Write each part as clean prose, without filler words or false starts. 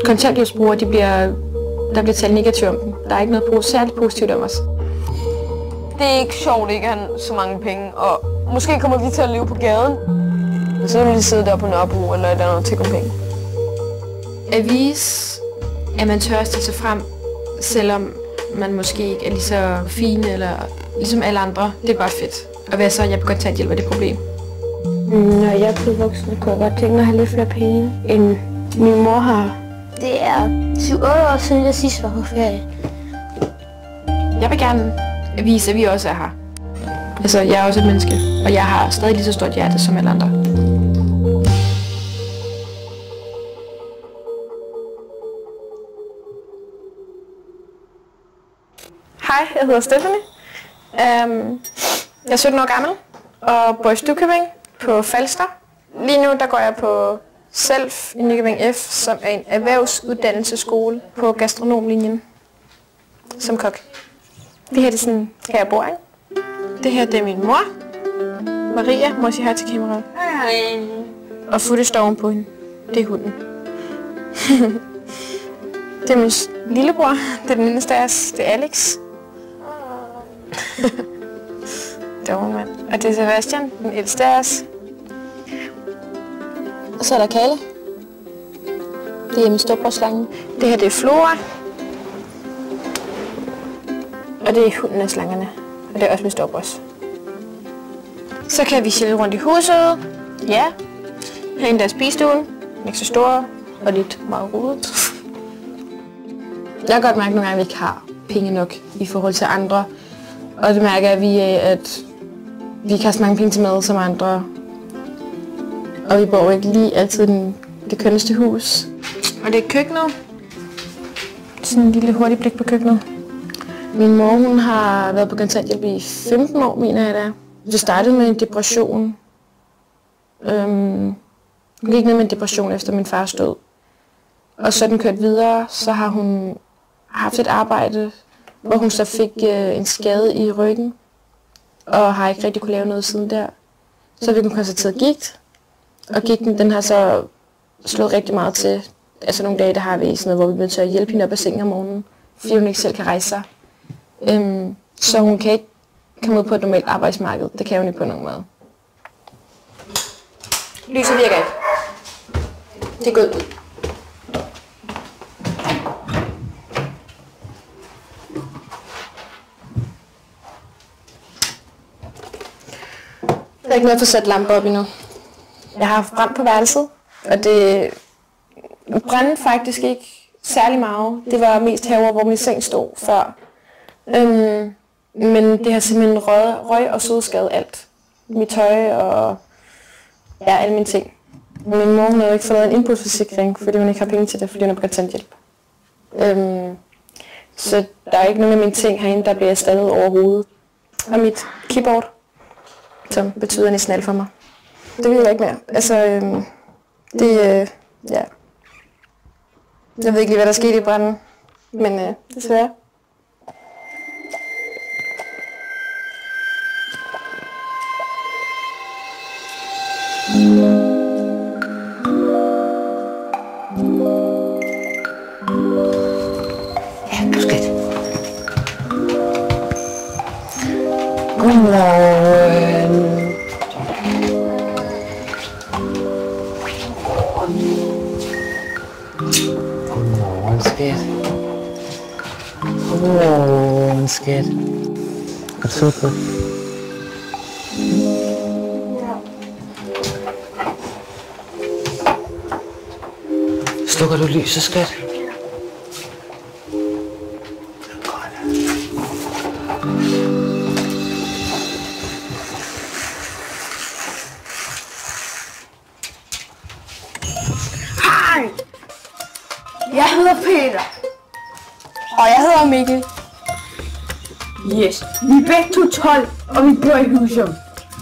kontanthjælpsbrugere, der bliver talt negativt om dem. Der er ikke noget særligt positivt om os. Det er ikke sjovt ikke at have så mange penge, og måske kommer vi til at leve på gaden. Så vil de sidde der på Nørrebro eller et eller andet til penge. At vise, at man tør at stille sig frem, selvom man måske ikke er lige så fin eller ligesom alle andre, det er bare fedt. Og være så, at jeg på kontanthjælp er det problem. Når jeg bliver voksen, kunne jeg godt tænke mig at have lidt flere penge, end min mor har. Det er 7-8 år siden, jeg sidst var på ferie. Jeg vil gerne vise, at vi også er her. Altså, jeg er også et menneske, og jeg har stadig lige så stort hjerte som alle andre. Hej, jeg hedder Stephanie. Jeg er 17 år gammel og bor i Stukkeving på Falster. Lige nu der går jeg på SELF i Nykøbing F, som er en erhvervsuddannelsesskole på gastronomlinjen som kok. Det her det er sådan, her jeg bor, ikke? Det her det er min mor, Maria. Må jeg sige hej til kameraet? Hej. Og Futte står ovenpå hende. Det er hunden. Det er min lillebror. Det er den mindste af os. Det er Alex. Mand. Og det er Sebastian, den ældste af os. Og så er der Kalle. Det er min storebrorsslange. Det her det er Flora. Og det er hunden af slangerne. Og det er også min storebrors. Så kan vi chille rundt i huset. Ja. Herinde der er spisestuen. Den er ikke så stor og lidt meget rodet. Jeg kan godt mærke nogle gange, at vi ikke har penge nok i forhold til andre. Og det mærker jeg, at vi ikke har så mange penge til mad som andre. Og vi bor ikke lige altid i det kønneste hus. Og det er køkkenet. Sådan en lille hurtig blik på køkkenet. Min mor hun har været på kontanthjælp i 15 år, mener jeg da. Det startede med en depression. Hun gik ned med en depression efter min fars død. Og så den kørte videre, så har hun haft et arbejde, hvor hun så fik en skade i ryggen. Og har ikke rigtig kunne lave noget siden der. Så fik hun konstateret gigt. Og gigten den har så slået rigtig meget til. Altså nogle dage der har vi sådan noget, hvor vi bliver til at hjælpe hende op af sengen om morgenen. Fordi hun ikke selv kan rejse sig. Så hun kan ikke komme ud på et normalt arbejdsmarked. Det kan hun ikke på nogen måde. Lyset virker ikke. Det er gået ud. Der er ikke noget at få sat lamper op endnu. Jeg har haft brand på værelset, og det brændte faktisk ikke særlig meget. Det var mest herovre, hvor min seng stod før. Men det har simpelthen røg og sodskadet alt. Mit tøj og ja, alle mine ting. Min mor havde ikke fået en indbrudsforsikring, fordi hun ikke har penge til det, fordi hun er på kontanthjælp. Så der er ikke nogen af mine ting herinde, der bliver erstattet overhovedet. Og mit keyboard, som betyder næsten alt for mig. Det vil jeg ikke mere. Altså, ja. Jeg ved ikke lige, hvad der skete i branden, men desværre. Ja, du skal. Godmorgen. Godmorgen, skat. Godmorgen, skat. Er du sød? Slukker du lyset, skat? Hej! Jeg hedder Peter. Og jeg hedder Mikkel. Yes, vi er begge to 12, og vi bor i Husum.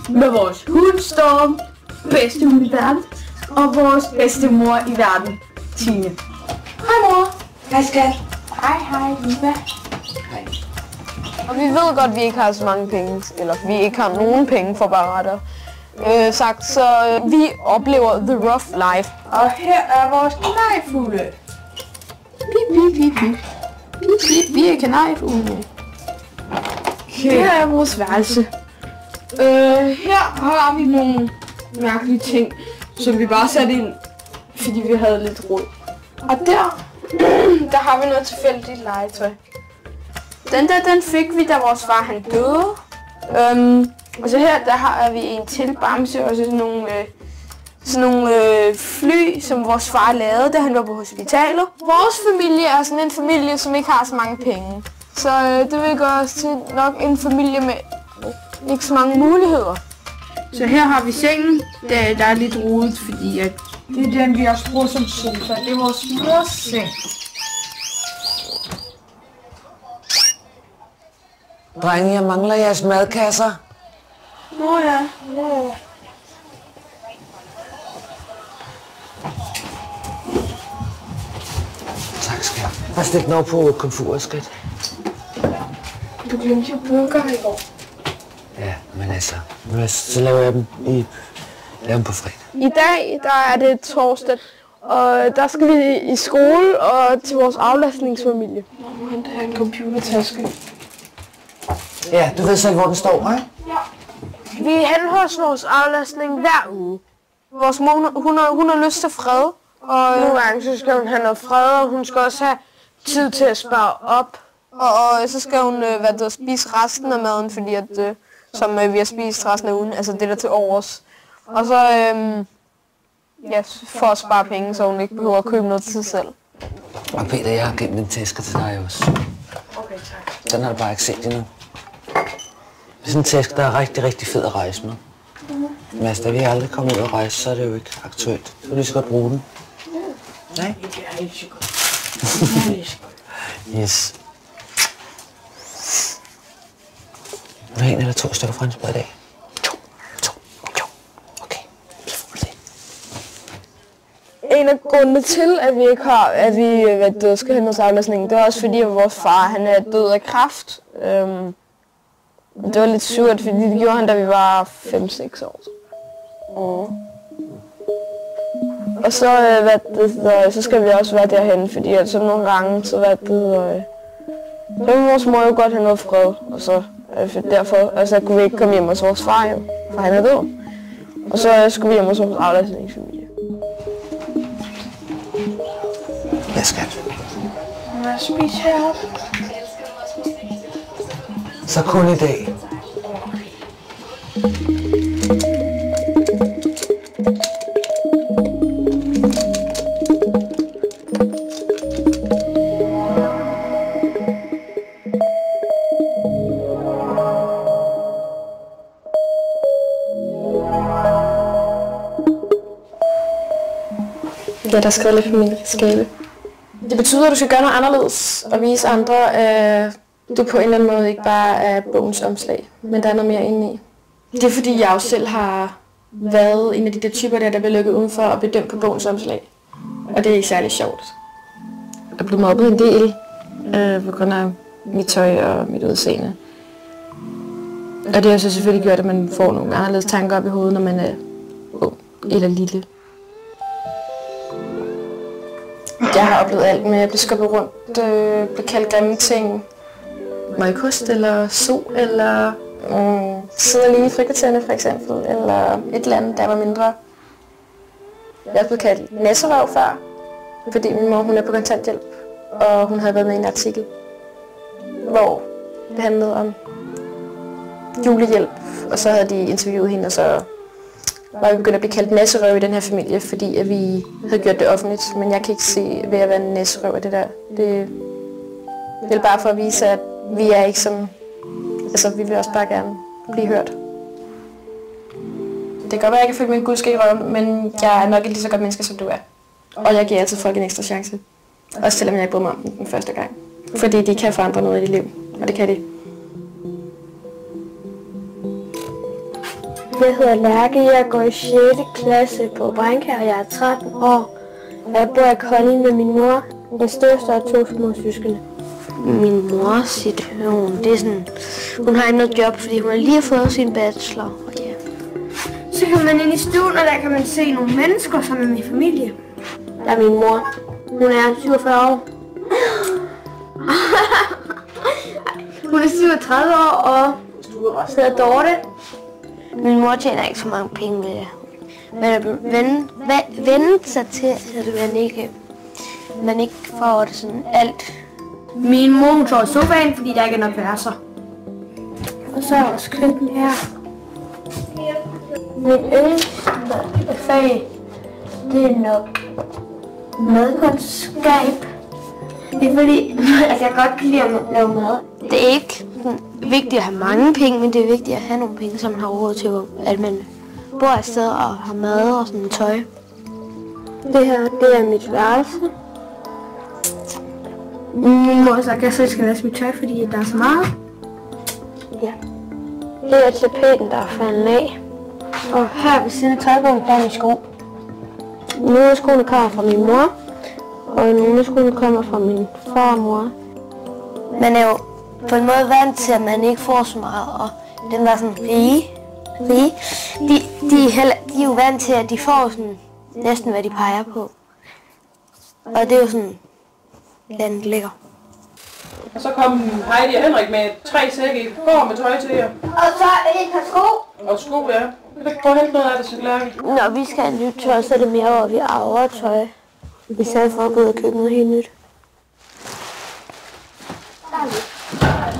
Med vores hund Storm, bedste hund i verden, og vores bedste mor i verden, Tine. Hej mor. Hej skat. Hej Liva. Hej. Og vi ved godt, at vi ikke har så mange penge, eller vi ikke har nogen penge for bare sagt, så vi oplever the rough life. Og her er vores knejfugle. Pip, pip, pip. Pip, pip, vi er kanariefuglene. Det her er vores værelse. Her har vi nogle mærkelige ting, som vi bare satte ind, fordi vi havde lidt rod. Og der har vi noget tilfældigt legetøj. Den fik vi, da vores far han døde. Og så her, der har vi en til bamse, og så sådan nogle fly, som vores far lavede, da han var på hospitalet. Vores familie er sådan en familie, som ikke har så mange penge. Så det vil gøre os til nok en familie med ikke så mange muligheder. Så her har vi sengen, der er lidt rodet, fordi at det er den, vi også bruger som sofa. Det er vores mors seng. Drenge, jeg mangler jeres madkasser. Nå ja. Tak skal jeg. Bare stik noget på komfuret, skat. Du glemte jo burger i går. Ja, men altså, så laver jeg dem på fredag. I dag, der er det torsdag, og der skal vi i skole og til vores aflastningsfamilie. Nu henter jeg en computertaske. Ja, du ved selv, hvor den står, ikke? Vi henter hos vores aflastning hver uge. Vores mor, hun har lyst til fred, og nogle gange så skal hun have noget fred, og hun skal også have tid til at spare op. Og så skal hun spise resten af maden, fordi at, som vi har spist resten af ugen, altså det der til overs. Og så for at spare penge, så hun ikke behøver at købe noget til sig selv. Og Peter, jeg har gemt en taske til dig også. Okay, tak. Den har du bare ikke set endnu. Det er sådan en taske, der er rigtig, rigtig fed at rejse med. Men altså, da vi aldrig kommer ud og rejse, så er det jo ikke aktuelt. Så vil lige så godt bruge den. Nej? Det er helt så godt. Yes. Vil du have en eller 2 stykker franskbrød i dag? 2. Okay, så får du det. En af grundene til, at vi ikke har, at vi skal have noget aflastning, det er også fordi, at vores far han er død af kræft. Det var lidt surt, fordi det gjorde han, da vi var 5-6 år. Og så skal vi også være derhen, fordi at så nogle gange, så vil vores mor jo godt have noget fred, og så derfor kunne vi ikke komme hjem hos vores far hjem, for han er død. Og så skulle vi hjem hos vores aflastningsfamilie. Ja, skat. Må jeg spise heroppe? Så kun i dag. Ja, der er skrevet lidt familieskab. Det betyder, at du skal gøre noget anderledes og vise andre, at du på en eller anden måde ikke bare er bogens omslag, men der er noget mere inde i. Det er fordi, jeg jo selv har været en af de der typer der bliver lukket udenfor og bedømt på bogens omslag. Og det er ikke særlig sjovt. Jeg blev mobbet en del på grund af mit tøj og mit udseende. Og det har så selvfølgelig gjort, at man får nogle anderledes tanker op i hovedet, når man er ung eller lille. Jeg har oplevet alt med at blive skubbet rundt, blive kaldt grimme ting. Møgkost eller so, eller sidde alene i frikvartererne for eksempel, eller et eller andet, der var mindre. Jeg er blevet kaldt næserøv før, fordi min mor hun er på kontanthjælp, og hun havde været med i en artikel, hvor det handlede om julehjælp, og så havde de interviewet hende, og så var vi begyndt at blive kaldt næserøv i den her familie, fordi at vi havde gjort det offentligt, men jeg kan ikke se ved at være en næserøv af det der. Det er bare for at vise, at vi er ikke som... Altså, vi vil også bare gerne blive hørt. Det kan godt være, at jeg kan føle min guldske i røven, men jeg er nok et lige så godt menneske, som du er. Og jeg giver altid folk en ekstra chance. Også selvom jeg ikke bryder mig om den første gang. Fordi de kan forandre noget i dit liv, og det kan de. Jeg hedder Lærke, jeg går i 6. klasse på Brænke, og jeg er 13 år. Jeg bor i Kolding med min mor, den største og 2 små søskende. Min mor siger, det er sådan, hun har ikke noget job, fordi hun har lige fået sin bachelor. Og ja. Så kan man ind i stuen, og der kan man se nogle mennesker, som er min familie. Der er min mor. Hun er 47 år. William er 30 år, og hedder Dorte. Min mor tjener ikke så mange penge med det. Man er vendt sig til, at man ikke får det sådan alt. Min mor hun sover i sofaen, fordi der ikke er nok værelser. Og så er vores køkken her. Min yndlingsfag, det er nok madkundskab. Det er fordi, at jeg godt kan lide at lave mad. Det er ikke vigtigt at have mange penge, men det er vigtigt at have nogle penge, så man har råd til, at man bor et sted og har mad og sådan tøj. Det her, det er mit værelse. Min mor sagde, at jeg selv skal vaske mit tøj, fordi der er så meget. Ja. Det er tapeten, der er faldet af. Og her ved siden af tøjbunken, der er min sko. Nogle af skoene kommer fra min mor, og nogle af skoene kommer fra min far og mor. Man er jo på en måde vant til, at man ikke får så meget, og dem der er sådan rige, de er jo vant til, at de får sådan næsten, hvad de peger på. Og det er jo sådan, landet ligger. Og så kom Heidi og Henrik med 3 sække i går med tøj til jer. Og så et par sko. Og sko, ja. Vil du prøve at hente noget af det, Cykelærke? Når vi skal have nyt tøj, så er det mere, hvor vi arver tøj. I stedet for at gå ud og købe noget helt nyt.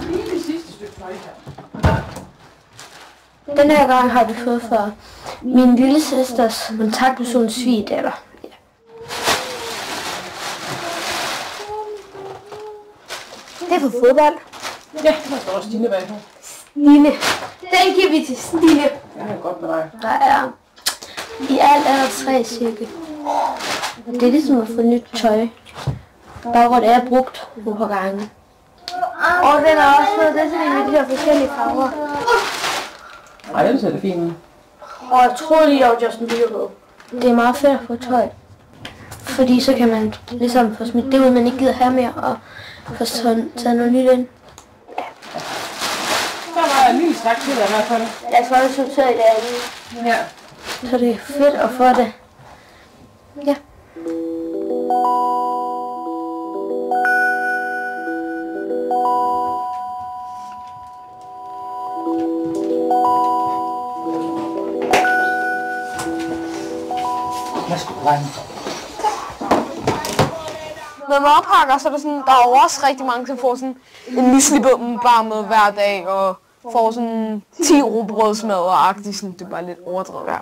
Lige det sidste stykke tøj her. Den her gang har vi fået fra min lille søsters kontaktpersons svigerdatter. Ja. Det er for fodbold. Ja, der står også Stine bagpå. Stine. Den giver vi til Stine. Jeg er godt med dig. Der er i alt er der 3 cirka. Det er ligesom at få nyt tøj. Bare hvor det er brugt nogle par gange. Og den er også fed. Det er sådan med de her forskellige farver. Ej, den ser det fint ud. Og jeg tror lige, at Justin Bieber på. Det er meget fedt at få tøj. Fordi så kan man ligesom få smidt det ud, man ikke gider have mere, og få taget noget nyt ind. Der var en ny snak til dig i hvert fald. Jeg tror, det synes jeg, det er. Ja. Så det er fedt at få det. Ja. Når man oppakker, så er der sådan, der er også rigtig mange, som får sådan en myslibum bare med hver dag, og får sådan 10 rugbrødsmadder-agtigt, sådan, det er bare lidt overdrevet hver.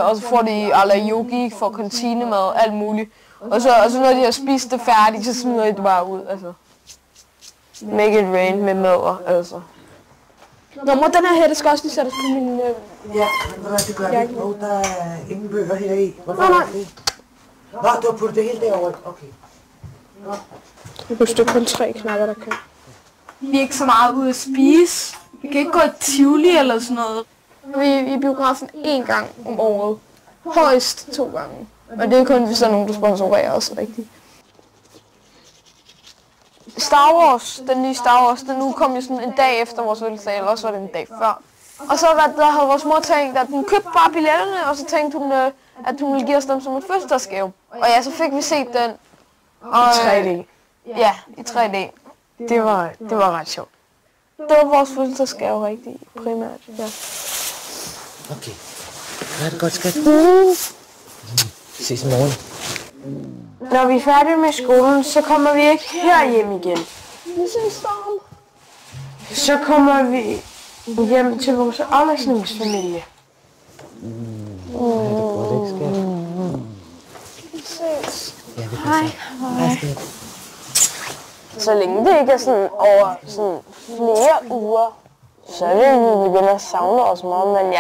Og så får de ala yogi, får kantinemad, alt muligt. Og så når de har spist det færdigt, så smider de det bare ud, altså. Make it rain med madder, altså. Nå, mor, den her hætte skal også lige sættes på min... Ja, men det gør det ikke. Der er ingen bøger her i. Hvorfor er det? Nå, du har puttet det hele derovre. Okay. Hvis du kun 3 knapper, der kan. Vi er ikke så meget ude at spise. Vi kan ikke gå i Tivoli eller sådan noget. Vi er i biografen 1 gang om året. Højst 2 gange. Og det er kun, hvis der er nogen, der sponsorerer os rigtigt. Star Wars, den nye Star Wars, den udkom jo sådan en dag efter vores fødselsdag, eller også var det en dag før. Og så der havde vores mor tænkt, at hun købte bare billetterne, og så tænkte hun, at hun ville give os dem som et fødselsdagsgave. Og ja, så fik vi set den. Og, I 3D. Ja, i 3D. Det var ret sjovt. Det var vores fødselsdagsgave rigtig primært, ja. Okay. Er det godt, skat? Ses i morgen. Når vi er færdige med skolen, så kommer vi ikke herhjem igen. Så kommer vi hjem til vores aflastningsfamilie. Ja, det burde ikke, skat. Ja, det kan jeg. Hej, skat. Så længe det ikke er sådan over sådan flere uger, så vil vi begynde at savne os meget, men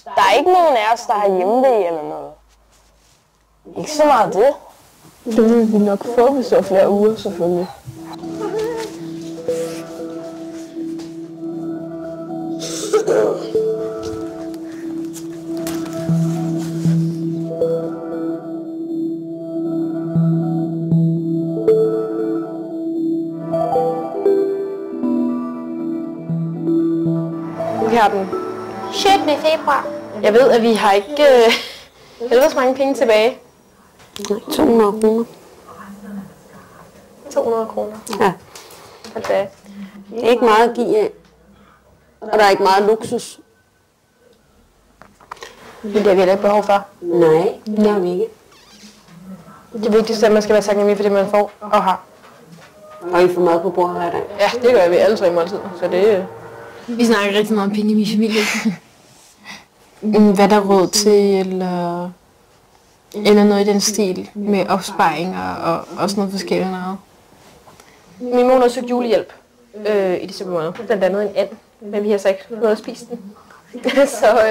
der er ikke nogen af os, der har hjemmevæg eller noget. Ikke så meget det. Det vil vi nok få, hvis det er flere uger, selvfølgelig. Vi har den 6. februar. Jeg ved, at vi har ikke ellers mange penge tilbage. 200 kroner. 200 kroner. Ja. Okay. Det er ikke meget at give af. Og der er ikke meget luksus. Men det har vi heller ikke behov for. Nej, det har vi ikke. Det vigtigste er, at man skal være taknemmelig for det, man får og har. Og I får mad på bordet hver dag. Ja, det gør vi alle 3 måltider, så det... Vi snakker rigtig meget om penge i min familie. Hvad der er råd til, eller noget i den stil med opsparinger og også noget forskelligt noget. Min mor har søgt julehjælp i december måned. Blandt andet en and, men vi har så ikke noget at spise den. Så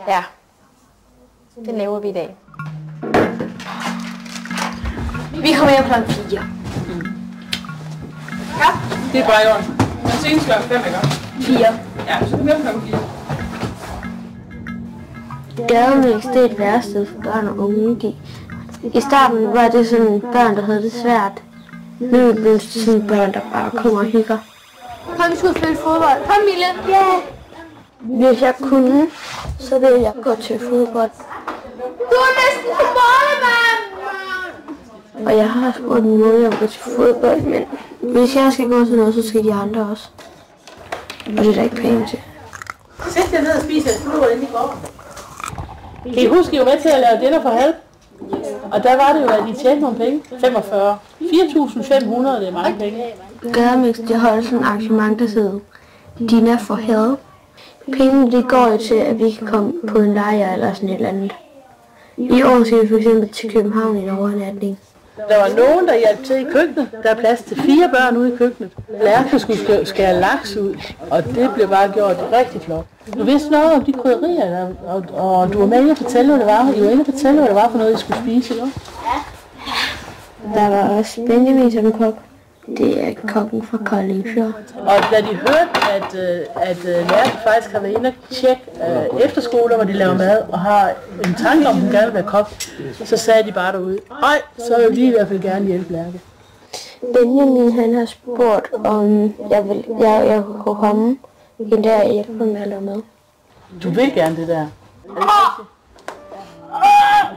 ja, det laver vi i dag. Vi kommer hjem kl. 4. Ja, det er bare i orden. Men senest kl. 5, ikke? 4. Ja, så kommer hjem kl. 4. Gademix, det er et værested for børn og unge. I starten var det sådan børn, der havde det svært. Nu er det blevet sådan børn, der bare kommer og hygger. Kom, vi skal ud og spille fodbold. Kom, Mille. Ja! Hvis jeg kunne, så ville jeg gå til fodbold. Du er næsten på målet, mand! Og jeg har spurgt min mor, om jeg vil gå til fodbold, men hvis jeg skal gå til noget, så skal de andre også. Og det er der ikke penge til. Sæt jer ned og spise et fodbold, inden I går. Kan I huske, I var med til at lave dinner for halv? Og der var det jo, at I tjente nogle penge. 45. 4.500, det er mange penge. Gademix, det holder sådan et arrangement, der hedder Dinner for Help. Pengene, det går jo til, at vi kan komme på en lejr eller sådan et eller andet. I år skal vi for eksempel til København i en overnatning. Der var nogen, der hjalp til i køkkenet. Der er plads til 4 børn ude i køkkenet. Lærke skulle skære laks ud, og det blev bare gjort rigtig flot. Du vidste noget om de krydderier, og du var med at fortælle, hvad det var. I var inde og fortælle, hvad det var for noget, I skulle spise, ikke? Der var også Benjamin som kok. Det er kokken fra Kolding Fjord. Og da de hørte, at Lærke faktisk har været inde og tjekke efterskoler, hvor de laver mad, og har en tanke om, at hun gerne vil være kok, så sagde de bare derude, nej, så vil de i hvert fald gerne hjælpe Lærke. Benjamin, han har spurgt, om jeg kunne komme en dag og hjælpe ham med at lave mad. Du vil gerne det der.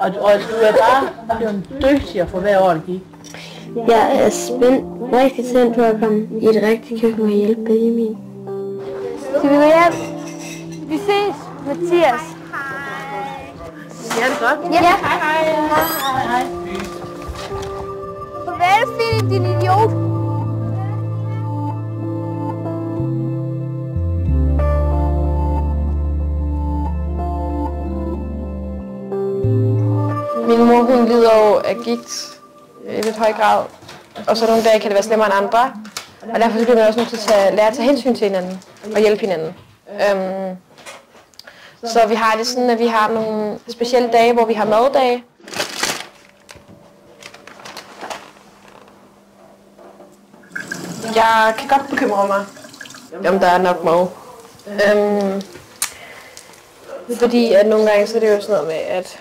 Og du er bare blevet dygtigere for hver år, det gik. Jeg er rigtig spændt på at komme i et rigtigt køkken og hjælpe Benjamin. Skal vi gå hjem? Vi ses, Mathias. Ja, det er godt. Ja. Hej. Farvel, Philip, din idiot. Min mor, hun lider jo af gigt i lidt høj grad, og så nogle dage kan det være slemmere end andre, og derfor bliver man også nødt til at lære at tage hensyn til hinanden og hjælpe hinanden. Så vi har det sådan, at vi har nogle specielle dage, hvor vi har maddage. Jeg kan godt bekymre mig, om der er nok mad. Fordi at nogle gange så er det jo sådan noget med, at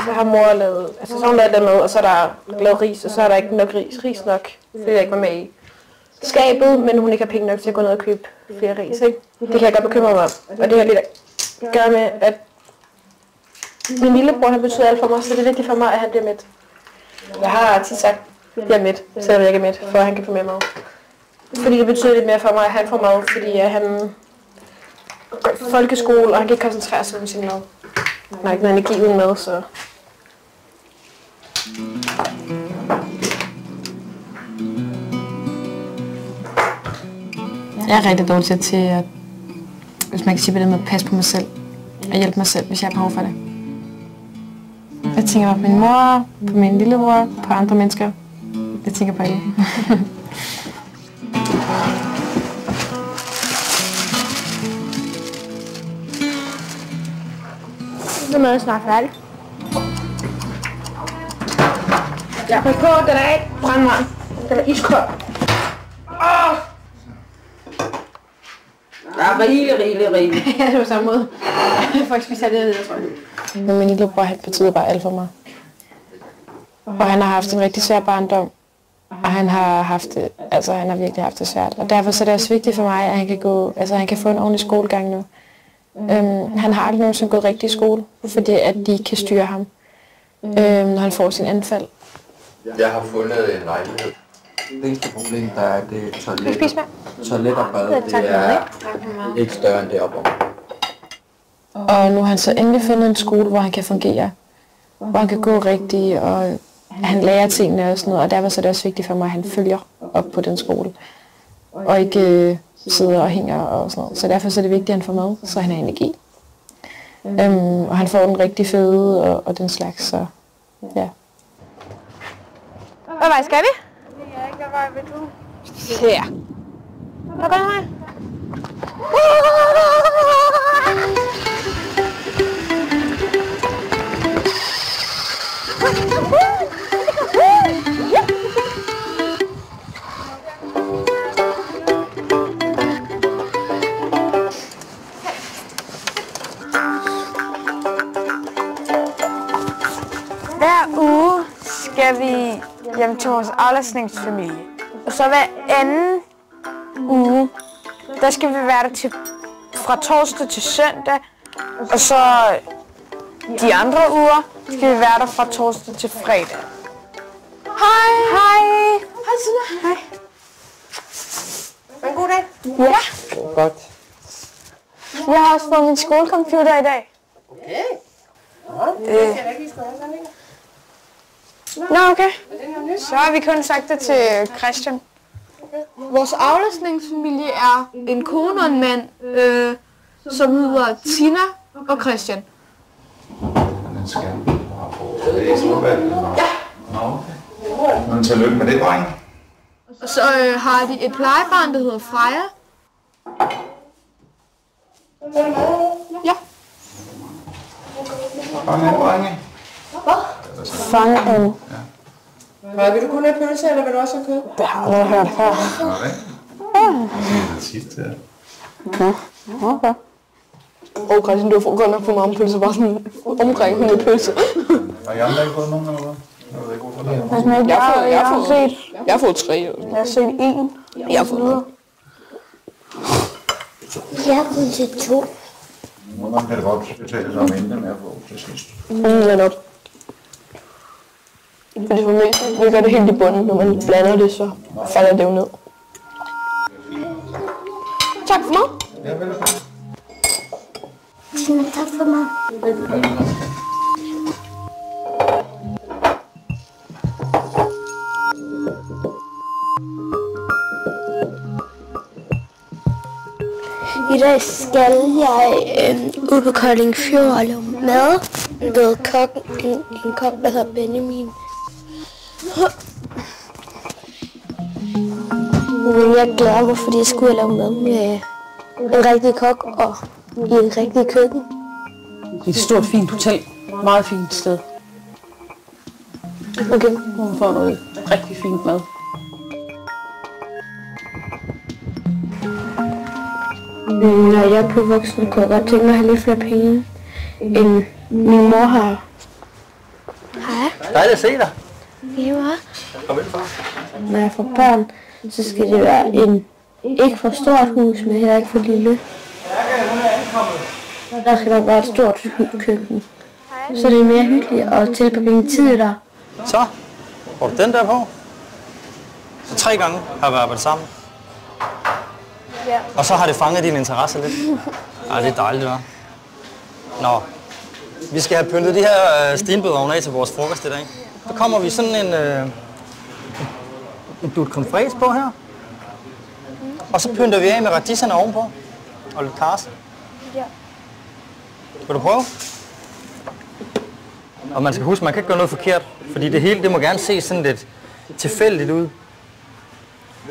så har mor lavet, altså så har hun lavet det med, og så er der lavet ris, og så er der ikke nok ris nok, fordi jeg ikke var med i skabet, men hun ikke har penge nok til at gå ned og købe flere ris, ikke? Det kan jeg godt bekymre mig om, og det har lidt at gøre med, at min lillebror, han betyder alt for mig, så det er vigtigt for mig, at han bliver mæt. Jeg har tit sagt, at jeg er mæt, selvom jeg ikke er mæt, for at han kan få mere mad. Fordi det betyder lidt mere for mig, at han får mad, fordi han går i folkeskole, og han kan ikke koncentrere sig om sin mad. Han har ikke noget energi uden mad, så... Jeg er rigtig dårlig til at, hvis man kan sige på det med, at passe på mig selv og hjælpe mig selv, hvis jeg har behov for det. Jeg tænker på min mor, på min lillebror, på andre mennesker. Jeg tænker på alle. Nu er jeg snart færdig. Jeg får på, den er ikke brandvarm. Den er iskold. Ja, rigeligt. Ja, det var samme måde. Folk spiser det, tror jeg. Men min lillebror, han betyder bare alt for mig. Og han har haft en rigtig svær barndom. Og han har haft det, altså han har virkelig haft det svært. Og derfor så er det også vigtigt for mig, at han kan gå, altså han kan få en ordentlig skolegang nu. Han har aldrig nogensinde gået rigtig i skole, fordi at de ikke kan styre ham, når han får sin anfald. Jeg har fundet en lejlighed Det eneste problem, der er, det er toilet og bad, det er ikke større end det op om. Og nu har han så endelig fundet en skole, hvor han kan fungere. Hvor han kan gå rigtigt, og han lærer tingene og sådan noget. Og derfor så er det også vigtigt for mig, at han følger op på den skole. Og ikke sidder og hænger og sådan noget. Så derfor så er det vigtigt, at han får mad, så han har energi. Og han får den rigtig fede og den slags, så ja. Hvad vej skal vi? Jeg ikke, hvad vej vil du? Ja. Hvad gør du? Hver uge skal vi hjem til vores aflastningsfamilie. Og så hver anden uge, der skal vi være der fra torsdag til søndag. Og så de andre uger skal vi være der fra torsdag til fredag. Hej! Hej! Hej, Silla. Hej. En god dag. Ja. Godt. Jeg har også fået min skolecomputer i dag. Okay. Nå, okay. Så har vi kun sagt det til Christian. Vores aflastningsfamilie er en kone og en mand, som hedder Tina og Christian. Men tillykke med det, dreng. Og så har de et plejebarn, der hedder Freja. Ja. Fange en, drenge. Fange en. Hvad, vil du kun have pølse, eller vil du også have kød? Det har jeg hørt før. Det er tit, ja. Okay. Christian, du får godt nok for meget pølse, bare sådan omkring 100 pølse. Har I andre ikke fået nogen, eller hvad? Jeg ved ikke, hvorfor det er. Jeg har fået 3. Jeg har set 1. Jeg har fået videre. Jeg har kun set 2. Nogle gange kan det godt betale sig at vente med at få til sidst. Netop. Fordi for mig ligger det helt i bunden, når man blander det, så falder det jo ned. Tak for mig. Ja, velkommen. Tina, tak for mig. I dag skal jeg ud på Kolding Fjord og lave mad ved en kok, der hedder Benjamin. Men jeg glæder mig, fordi jeg skulle lave mad med en rigtig kok og i et rigtigt køkken. Det er et stort, fint hotel. Meget fint sted. Okay. Hun får noget rigtig fint mad. Når jeg er på voksen, kunne jeg godt tænke mig at have lidt flere penge, end min mor har. Hej. Dejligt at se dig. Ja, mor. Kom ind, far. Når jeg får børn, så skal det være en ikke for stort hus, men heller ikke for lille. Der skal der være et stort køkken. Så det er mere hyggeligt at tilbringe tid der. Så, får du den der på? Så 3 gange har vi arbejdet sammen. Ja. Og så har det fanget din interesse lidt. Ej, det er dejligt, hva'? Nå, vi skal have pyntet de her stenbødovne af til vores frokost i dag. Så kommer vi sådan en dut confrets på her. Og så pynter vi af med radiserne ovenpå. Og lidt karse. Ja. Vil du prøve? Og man skal huske, man kan ikke gøre noget forkert. Fordi det hele, det må gerne se sådan lidt tilfældigt ud.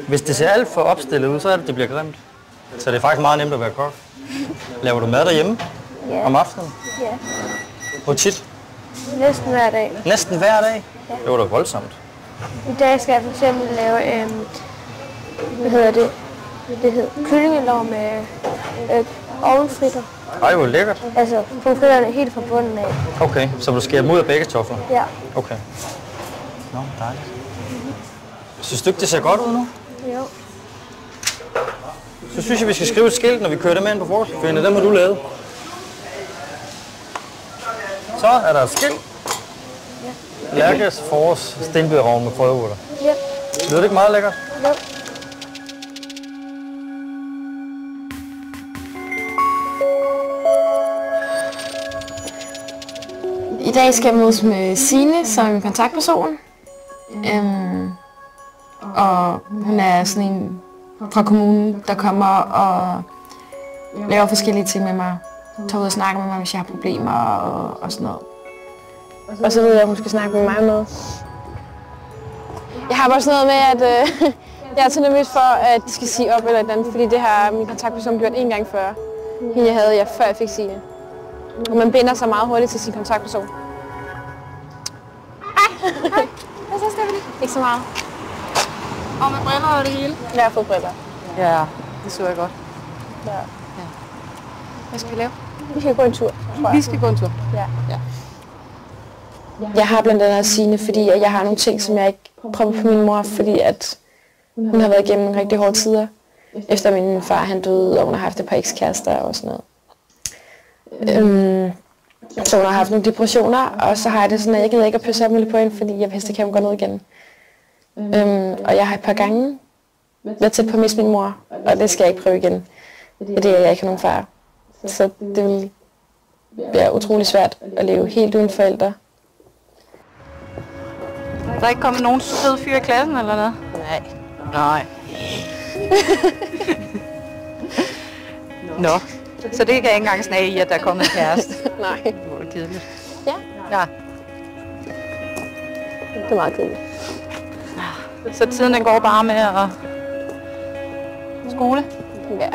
Hvis det ser alt for opstillet ud, så er det bliver grimt. Så det er faktisk meget nemt at være kok. Laver du mad derhjemme om aftenen? Ja. Hvor tit? Næsten hver dag. Næsten hver dag? Ja. Det var da voldsomt. I dag skal jeg for eksempel lave, hvad hedder det? Det hedder kyllingelår med ovenfritter. Ej, hvor lækkert. Altså, pomfritterne helt fra bunden af. Okay, så du skærer dem ud af begge kartofler? Ja. Okay. Nå, dejligt. Synes du ikke, det ser godt ud nu? Jo. Så synes jeg, vi skal skrive et skilt, når vi kører dem ind på frokostbuffeten. Dem har du lavet. Så er der et skilt. Ja. Lærkes forårs stenbiderrovn med krydderurter. Ja. Lyder det ikke meget lækkert? Jo. I dag skal jeg mødes med Signe som en kontaktperson. Og hun er sådan en fra kommunen, der kommer og laver forskellige ting med mig. Tager ud og snakker med mig, hvis jeg har problemer og sådan noget. Og så ved jeg, at hun skal snakke med mig om noget. Jeg har bare sådan noget med, at jeg er til nervøs for, at de skal sige op eller et andet, fordi det har min kontaktperson gjort en gang før. Hende havde jeg, før jeg fik Signe. Og man binder sig meget hurtigt til sin kontaktperson. Hej! Hvad så, Stephanie? Ikke så meget. Og med briller og det hele? Jeg har fået briller. Ja, det så jeg godt. Ja. Hvad skal vi lave? Vi skal gå en tur, tror jeg. Vi skal gå en tur? Ja. Jeg har blandt andet Signe, fordi jeg har nogle ting, som jeg ikke prøver på min mor, fordi at hun har været igennem nogle rigtig hårde tider. Efter min far han døde, og hun har haft et par ekskærester og sådan noget. Så hun har haft nogle depressioner, og så har jeg det sådan, at jeg gider ikke at pøsse op på hende, fordi jeg vidste, at hun går ned igen. Og jeg har et par gange været tæt på at miste min mor, og det skal jeg ikke prøve igen, fordi jeg ikke har nogen far. Så det vil være utrolig svært at leve helt uden forældre. Der er ikke kommet nogen søde fyre i klassen eller noget? Nej. Nej. Nå, så det kan jeg ikke engang snage i, at der er kommet en kæreste. Nej. Det var kedeligt. Ja. Ja. Det er meget kedeligt. Så tiden den går bare med at skole? Ja.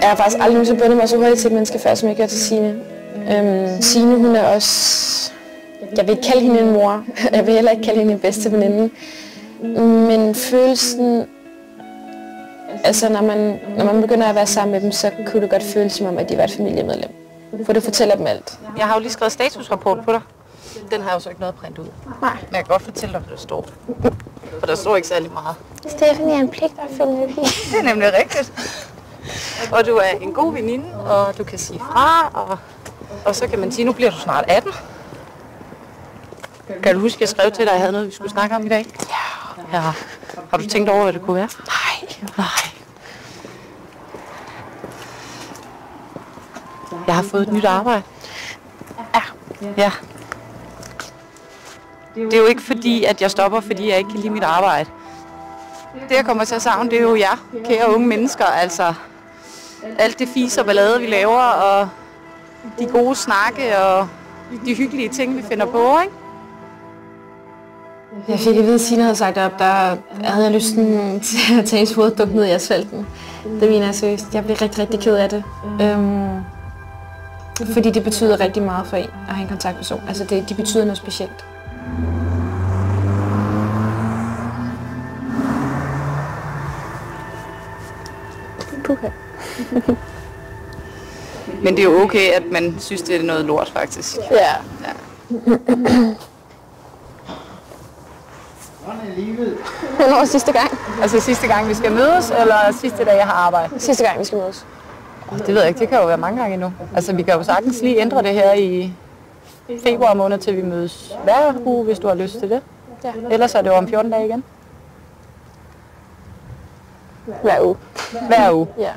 Jeg har faktisk aldrig nogensinde bundet mig så hurtigt til et menneske før, som jeg gør til Signe. Signe, hun er også... Jeg vil ikke kalde hende en mor. Jeg vil heller ikke kalde hende en bedste veninde. Men følelsen... Altså, når man begynder at være sammen med dem, så kunne det godt føles som om, at de var et familiemedlem. For det fortæller dem alt. Jeg har jo lige skrevet statusrapport på dig. Den har jeg jo så ikke noget at printe ud. Nej. Men jeg kan godt fortælle dig, hvad der står. For der står ikke særlig meget. Stephanie er en pligtopfyldende pige. Det er nemlig rigtigt. Og du er en god veninde, og du kan sige fra, og så kan man sige, nu bliver du snart 18. Kan du huske, at jeg skrev til dig, at jeg havde noget, vi skulle snakke om i dag? Ja. Har du tænkt over, hvad det kunne være? Nej. Jeg har fået et nyt arbejde. Ja. Det er jo ikke fordi, at jeg stopper, fordi jeg ikke kan lide mit arbejde. Det, jeg kommer til at savne, det er jo jer, kære unge mennesker. Altså, alt det fis og ballade, vi laver, og de gode snakke, og de hyggelige ting, vi finder på, ikke? Jeg fik at vide, at Signe havde sagt op, der havde jeg lysten til at tage hendes hoved og dukke ned i asfalten. Det mener jeg seriøst. Jeg blev rigtig, rigtig ked af det. Fordi det betyder rigtig meget for en at have en kontaktperson. Altså, de betyder noget specielt. Puha. Men det er jo okay, at man synes, det er noget lort, faktisk. Ja. Hvornår er sidste gang? Altså sidste gang, vi skal mødes, eller sidste dag, jeg har arbejdet? Sidste gang, vi skal mødes. Det ved jeg ikke, det kan jo være mange gange endnu. Altså, vi kan jo sagtens lige ændre det her i februar måned, til vi mødes hver uge, hvis du har lyst til det. Ja. Ellers er det jo om 14 dage igen. Hver uge. Hver uge? Ja.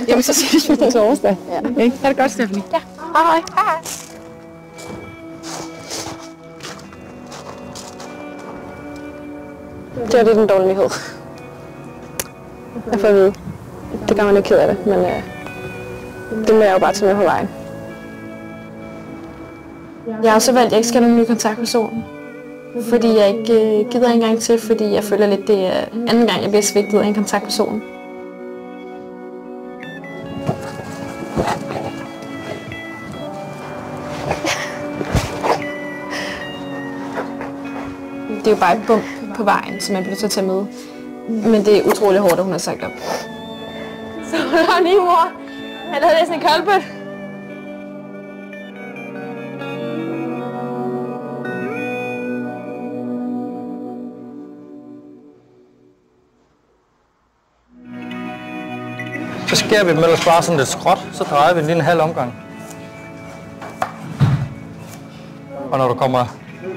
Jamen, så ses vi på torsdag. Ja. Ikke? Ha' det godt, Stephanie. Ja. Hej. Hej. Det var lidt en dårlig nyhed. Jeg får at vide. Det gør man jo ked af det, men det må jeg jo bare tage med på vejen. Jeg har også valgt, at jeg ikke skal have nogen ny kontaktperson. Fordi jeg ikke gider en gang til, fordi jeg føler lidt, det er anden gang, jeg bliver svigtet af en kontaktperson. Det er jo bare et bump på vejen, som jeg bliver nødt til at tage med. Men det er utrolig hårdt, at hun har sagt op. Så var min mor. Han havde næsten en koldbøt. Så skærer vi dem ellers bare sådan lidt skråt, så drejer vi den lige en halv omgang. Og når du kommer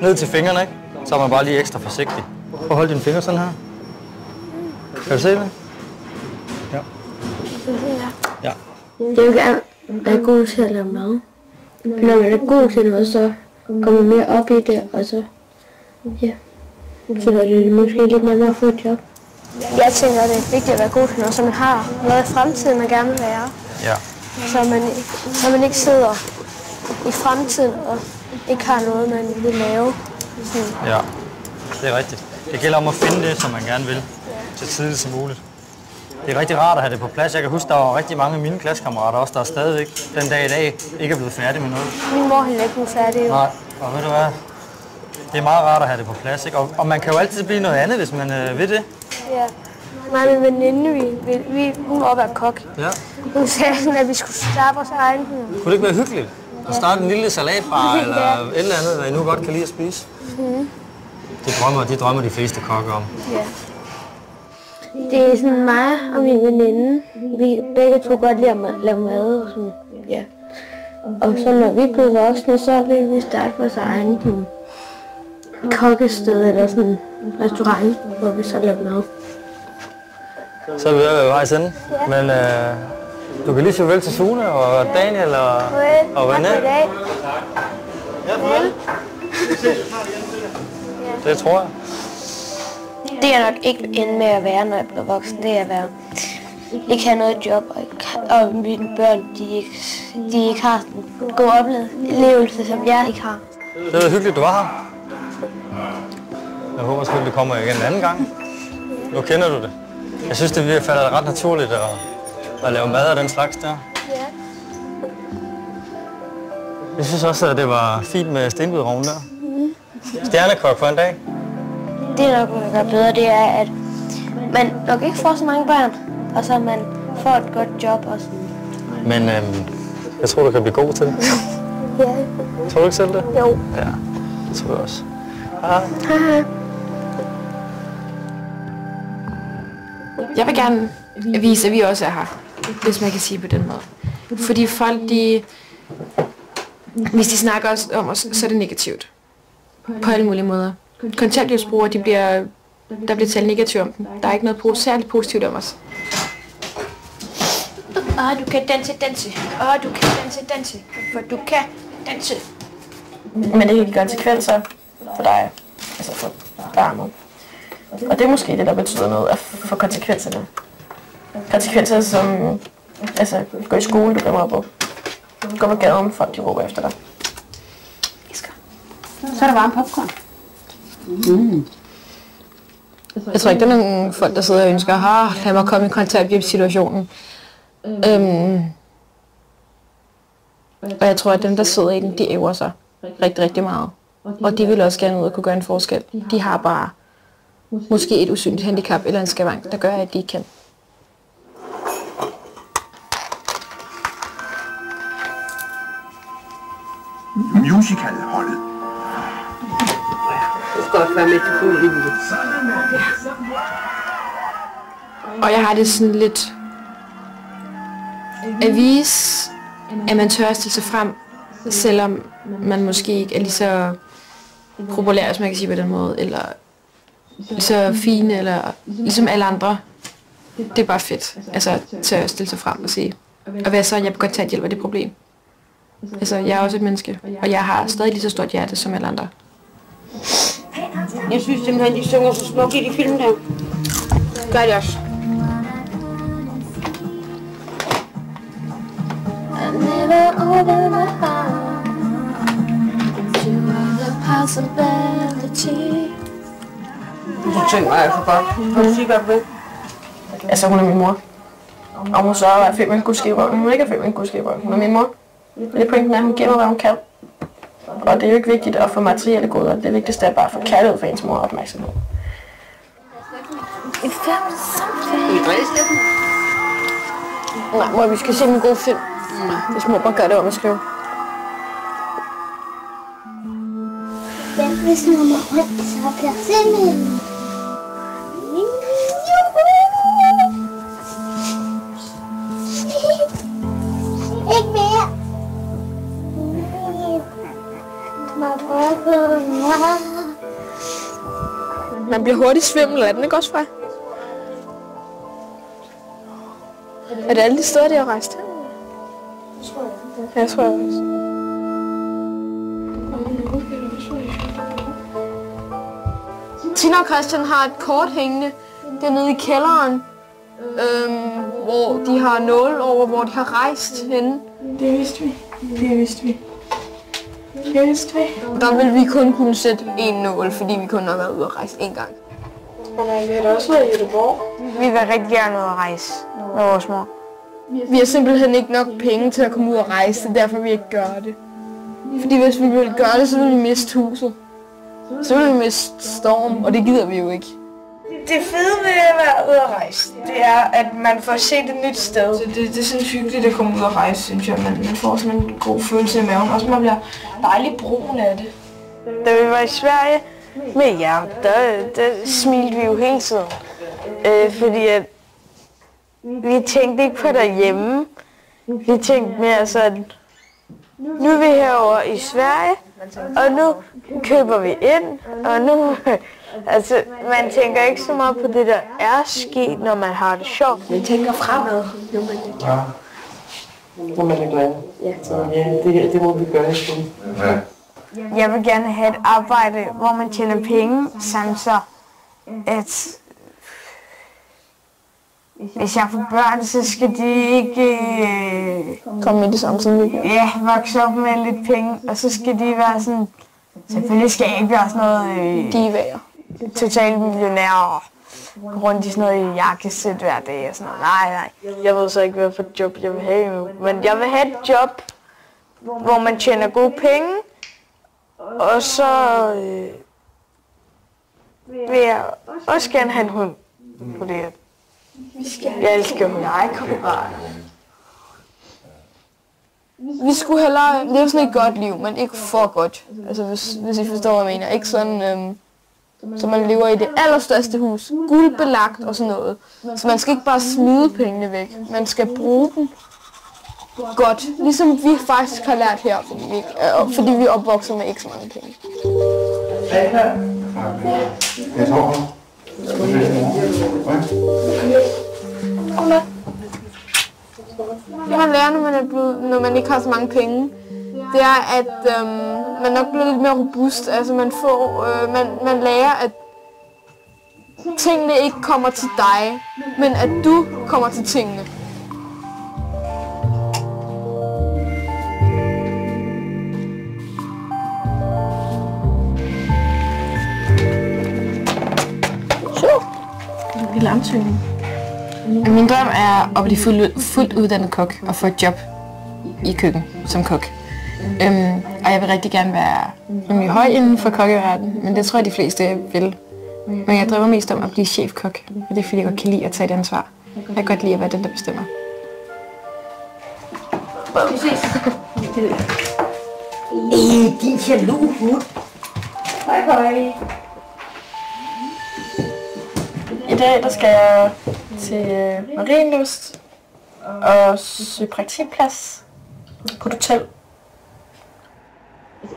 ned til fingrene, ikke, så er man bare lige ekstra forsigtig. Prøv at holde dine fingre sådan her. Kan du se det? Ja. Ja. Jeg vil gerne være god til at lave mad. Når man er god til noget, så går man mere op i det, og så, ja, så er det måske lidt nemmere at få et job. Jeg tænker, at det er vigtigt at være god til noget, så man har noget i fremtiden, man gerne vil være. Ja. Så man ikke sidder i fremtiden og ikke har noget, man vil lave. Sådan. Ja, det er rigtigt. Det gælder om at finde det, som man gerne vil, så tidligt som muligt. Det er rigtig rart at have det på plads. Jeg kan huske, der var rigtig mange af mine klassekammerater også, der stadigvæk den dag i dag ikke er blevet færdige med noget. Min mor er ikke blevet færdig. Nej, og ved du hvad? Det er meget rart at have det på plads, ikke? Og man kan jo altid blive noget andet, hvis man vil det. Ja. Mig og min veninde, hun var oppe af kok. Ja. Hun sagde sådan, at vi skulle starte vores egen. Kunne det ikke være hyggeligt? At starte en lille salatbar eller et eller andet, hvad I nu godt kan lide at spise? Mm. Det drømmer de fleste kokke om. Ja. Det er sådan mig og min veninde. Vi begge to godt lide at lave mad og sådan. Ja. Og så når vi blev voksne, så vil vi starte vores egen kokkested eller sådan en restaurant, hvor vi så laver mad. Så er vi ved at være vejs ende. Ja. Men du kan lige sige farvel til Sune og Daniel og René. Ja, farvel. Det tror jeg. Det er nok ikke ende med at være, når jeg bliver voksen. Det er at være ikke have noget job, og mine børn, de ikke har en god oplevelse, som jeg ikke har. Det var hyggeligt, du var her. Jeg håber selvfølgelig, det kommer igen en anden gang. Nu kender du det. Jeg synes, det falder ret naturligt at lave mad af den slags der. Ja. Jeg synes også, at det var fint med stenbidrovnen der. Stjernekok for en dag. Det er nok, man gør bedre, det er, at man nok ikke får så mange børn, og så man får et godt job og sådan. Men jeg tror, du kan blive god til det. Ja. Tror du ikke selv det? Jo. Ja, det tror jeg også. Hej. Hej. Jeg vil gerne vise, at vi også er her, hvis man kan sige på den måde. Fordi folk, hvis de snakker om os, så er det negativt. På alle mulige måder. Kontanthjælpsbrugere, der bliver talt negativt om dem. Der er ikke noget særligt positivt om os. Du kan danse. Du kan danse. For du kan danse. Men det kan give konsekvenser for dig, altså for barnet. Og det er måske det, der betyder noget for konsekvenserne. Konsekvenser som, altså, gå i skole, du kommer op på. Gå på gaden, folk de råber efter dig. Så er der varm popcorn. Mm. Jeg tror ikke, der er nogen folk, der sidder og ønsker, lad mig komme i kontanthjælpssituationen. Og jeg tror, at dem, der sidder i den, de æver sig rigtig, rigtig meget. Og de vil også gerne ud og kunne gøre en forskel. De har bare måske et usynligt handicap eller en skavank, der gør, at de ikke kan. Musicalholdet. Du skal også være med til fuldlivet. Og jeg har det sådan lidt at vise, at man tør at stille sig frem, selvom man måske ikke er lige så populær, hvis man kan sige på den måde, eller lige så fine, eller ligesom alle andre. Det er bare fedt, altså tør at stille sig frem og sige, og hvad så, jeg kan godt tage et hjælp af det problem. Altså, jeg er også et menneske, og jeg har stadig lige så stort hjerte som alle andre. Jeg synes simpelthen, de synger så smukt i de film der. Gør det også. Du synger altså godt. Kan du sige, hvad du vil? Altså, hun er min mor. Og hun så er født med en gudskevrøv. Hun er ikke født med en gudskevrøv. Hun er min mor. Det pointen er, at hun giver mig, hvad hun kan. Og det er jo ikke vigtigt at få materielle goder. Det vigtigste er bare at få kærlighed for ens mor og opmærksomhed. En film sammen. I Dresden? Nej, mor, vi skal se en god film. Hvis mor bare gør det om at skrive. Hvis nummer rundt, så bliver filmen. Ikke mere. Du må prøve på mig. Man bliver hurtigt svimmel, er den ikke også fra? Er det alle de steder, de har rejst her? Ja, jeg tror jeg også. Tina og Christian har et kort hængende dernede i kælderen, hvor de har nåle over, hvor de har rejst henne. Det vidste vi. Det vidste vi. Det vidste vi. Der vil vi kun kunne sætte én nål, fordi vi kun har været ude og rejse én gang. Men vi har da også været i Göteborg. Vi vil rigtig gerne ud og rejse med vores mor. Vi har simpelthen ikke nok penge til at komme ud og rejse, derfor vi ikke gør det. Fordi hvis vi ville gøre det, så ville vi miste huset. Så ville vi miste Storm, og det gider vi jo ikke. Det fede ved at være ude at rejse, det er, at man får set et nyt sted. Det er sådan hyggeligt at komme ud og rejse, synes jeg. Man får sådan en god følelse i maven. Også man bliver dejligt brun af det. Da vi var i Sverige med jer, der smilte vi jo hele tiden. Fordi at vi tænkte ikke på derhjemme. Vi tænkte mere sådan, nu er vi herovre i Sverige, og nu køber vi ind, og nu... Altså, man tænker ikke så meget på det, der er sket, når man har det sjovt. Man tænker fremad. Ja. Når man er glad. Ja, det må vi gøre i skolen. Ja. Jeg vil gerne have et arbejde, hvor man tjener penge, sådan så at hvis jeg får børn, så skal de ikke komme med det samme som vi gør. Ja, vokse op med lidt penge, og så skal de være sådan, selvfølgelig skal jeg ikke være sådan noget divaer. Totalt millionær og rundt i sådan noget jakkesæt hver dag og sådan noget. Nej. Jeg ved så ikke, hvad for et job jeg vil have nu. Men jeg vil have et job, hvor man tjener gode penge, og så vil jeg også gerne have en hund. Fordi jeg elsker hund. Vi skulle hellere leve sådan et godt liv, men ikke for godt. Altså hvis I forstår, hvad jeg mener. Ikke sådan, så man lever i det allerstørste hus, guldbelagt og sådan noget. Så man skal ikke bare smide pengene væk. Man skal bruge dem godt. Ligesom vi faktisk har lært her, fordi vi er opvokset med ikke så mange penge. Det man lærer, når man ikke har så mange penge, det er, at man nok bliver lidt mere robust. Altså man lærer, at tingene ikke kommer til dig, men at du kommer til tingene. En lille ansøgning. Min drøm er at blive fuldt uddannet kok og få et job i køkken som kok. Og jeg vil rigtig gerne være rimelig høj inden for kokkeverdenen, men det tror jeg de fleste vil. Men jeg drømmer mest om at blive chefkok, og det er fordi jeg godt kan lide at tage et ansvar. Jeg kan godt lide at være den, der bestemmer. Vi ses. Din jaloux hund. Hej. I dag der skal jeg til Marienlyst og søge praktikplads på et hotel.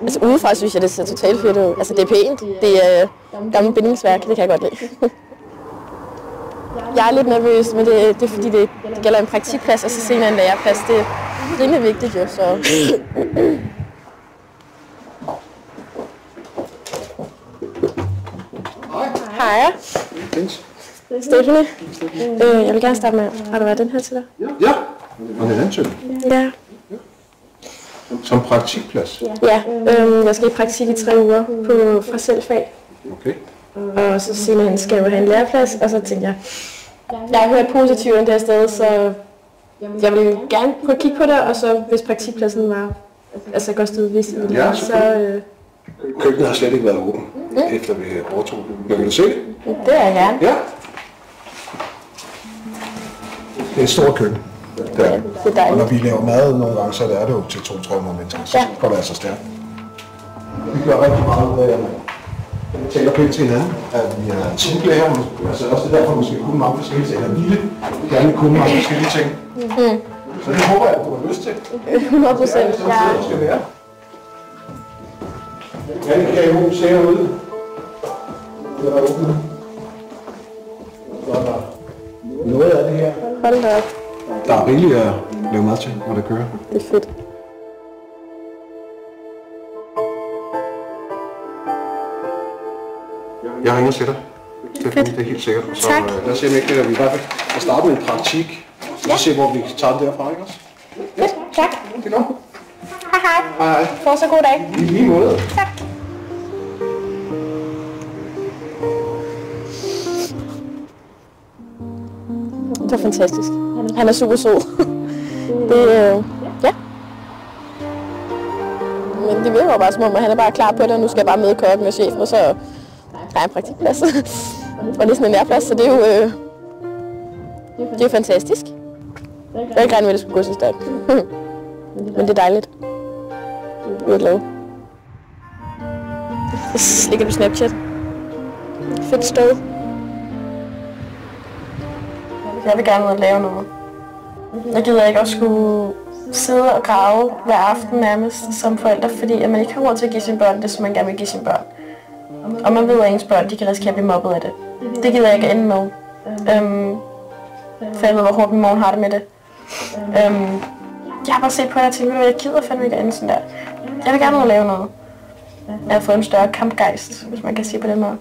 Altså udefra synes jeg, det ser totalt fedt ud. Altså det er pænt, det er gammelt bindingsværk, det kan jeg godt lide. Jeg er lidt nervøs, men det er fordi det gælder en praktikplads, og så senere en læreplads. Det er rimelig vigtigt jo, så... Hej. Stephanie. Jeg vil gerne starte med, har du været den her til dig? Ja, og det er ansøgning. Ja. Som praktikplads? Ja, jeg skal i praktik i 3 uger på fraselfag. Okay. Og så senere skal jeg jo have en læreplads, og så tænkte jeg har hørt positivt om det her sted, så jeg vil gerne prøve at kigge på det, og så hvis praktikpladsen var godt stået vist, ja, så... Køkkenet har slet ikke været åben, efter vi overtog det. Men vil du se det? Det er jeg gerne. Ja. Det er et stort køkken. Det er dejligt. Og når vi laver mad nogle gange, så er det jo til 200-300 mennesker, så går det altså stærkt. Vi gør rigtig meget ud af, at vi taler pænt til hinanden, at vi er teamplayer, altså også det derfor, måske kunne mange forskellige ting, eller ville gerne kunne mange forskellige ting. Så det håber jeg, at du har lyst til. 100%, ja. Hvordan kan I ser ud? Noget af det her. Hold da op. Der er rigeligt at lave mad til, når det kører. Det er fedt. Jeg ringer til dig. Det er helt sikkert. Så lad os se, om ikke vi i hvert fald kan starte med en praktik. Så se, hvor vi tager det derfra, ikke også? Fedt, tak. Det er godt. Hej hej. Hej hej. Få så god dag. I lige måde. Tak. Det var fantastisk. Han er super sød. Det, ja. Men det virker jo bare som om, at han er bare klar på det, og nu skal jeg bare møde kokken og chefen, og så har jeg en praktikplads. Og det er sådan en nærplads, så det er jo det er fantastisk. Jeg havde ikke regnet med, at det skulle gå så stærkt. Men det er dejligt. Jeg er glad. Så ligger du Snapchat. Fedt sted. Jeg vil gerne lave noget. Jeg gider ikke at skulle sidde og grave hver aften nærmest som forældre, fordi at man ikke har råd til at give sine børn det, som man gerne vil give sine børn. Og man ved, at ens børn de kan risikere at blive mobbet af det. Det gider jeg ikke ende med. For jeg ved, hvor hårdt min mor har det med det. Jeg har bare set på det og tænkt, at jeg gider fandme ikke at ende sådan der. Jeg vil gerne lave noget. Jeg har fået en større kampgejst, hvis man kan sige på den måde.